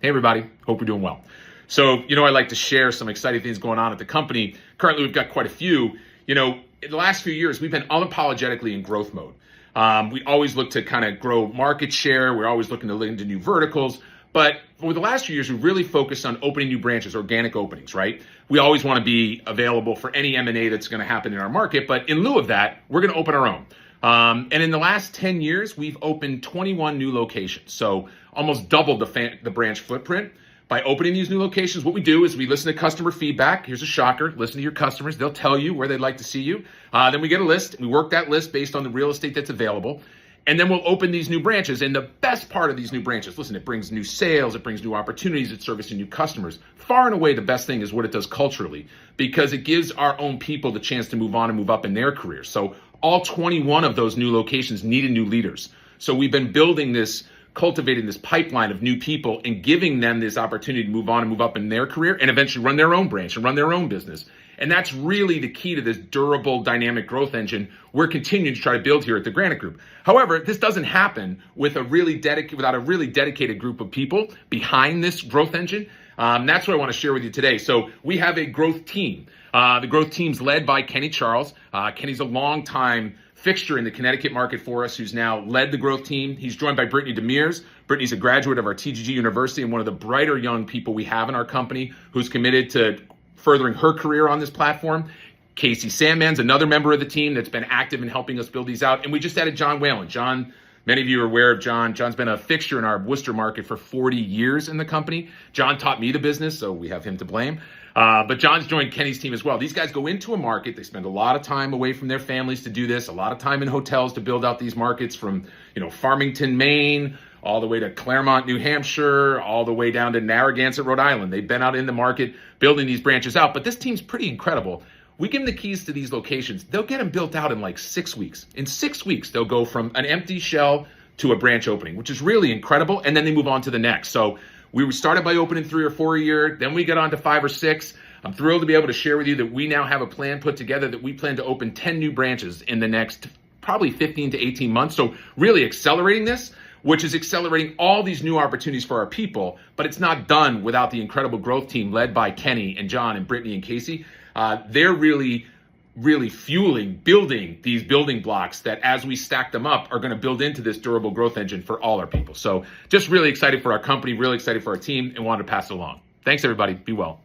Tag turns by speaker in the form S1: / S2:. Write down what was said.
S1: Hey everybody, hope you're doing well. So, I like to share some exciting things going on at the company. Currently, we've got quite a few. In the last few years, we've been unapologetically in growth mode. We always look to kind of grow market share. We're always looking to look into new verticals. But over the last few years, we really focused on opening new branches, organic openings, right? We always want to be available for any M&A that's going to happen in our market. But in lieu of that, we're going to open our own. And in the last 10 years, we've opened 21 new locations. So almost doubled the branch footprint. By opening these new locations, what we do is we listen to customer feedback. Here's a shocker. Listen to your customers. They'll tell you where they'd like to see you. Then we get a list. We work that list based on the real estate that's available. And then we'll open these new branches. And the best part of these new branches, listen, it brings new sales. It brings new opportunities. It's servicing new customers. Far and away, the best thing is what it does culturally, because it gives our own people the chance to move on and move up in their careers. So all 21 of those new locations needed new leaders. So we've been cultivating this pipeline of new people and giving them this opportunity to move on and move up in their career and eventually run their own branch and run their own business. And that's really the key to this durable, dynamic growth engine we're continuing to try to build here at the Granite Group. However, this doesn't happen without a really dedicated group of people behind this growth engine. That's what I want to share with you today. So we have a growth team. The growth team's led by Kenny Charles. Kenny's a longtime fixture in the Connecticut market for us, who's now led the growth team. He's joined by Brittany Demers. Brittany's a graduate of our TGG University and one of the brighter young people we have in our company, who's committed to furthering her career on this platform. Casey Sandman's another member of the team that's been active in helping us build these out. And we just added John Whalen. John, many of you are aware of John. John's been a fixture in our Worcester market for 40 years in the company. John taught me the business, so we have him to blame. But John's joined Kenny's team as well. These guys go into a market. They spend a lot of time away from their families to do this, a lot of time in hotels to build out these markets from, Farmington, Maine, all the way to Claremont, New Hampshire, all the way down to Narragansett, Rhode Island. They've been out in the market building these branches out. But this team's pretty incredible. We give them the keys to these locations. They'll get them built out in like 6 weeks. In 6 weeks, they'll go from an empty shell to a branch opening, which is really incredible. And then they move on to the next. So we started by opening 3 or 4 a year. Then we got on to 5 or 6. I'm thrilled to be able to share with you that we now have a plan put together that we plan to open 10 new branches in the next probably 15 to 18 months. So really accelerating this, which is accelerating all these new opportunities for our people. But it's not done without the incredible growth team led by Kenny and John and Brittany and Casey. They're really building these building blocks that, as we stack them up, are going to build into this durable growth engine for all our people. So just really excited for our company, really excited for our team, and wanted to pass it along. Thanks, everybody. Be well.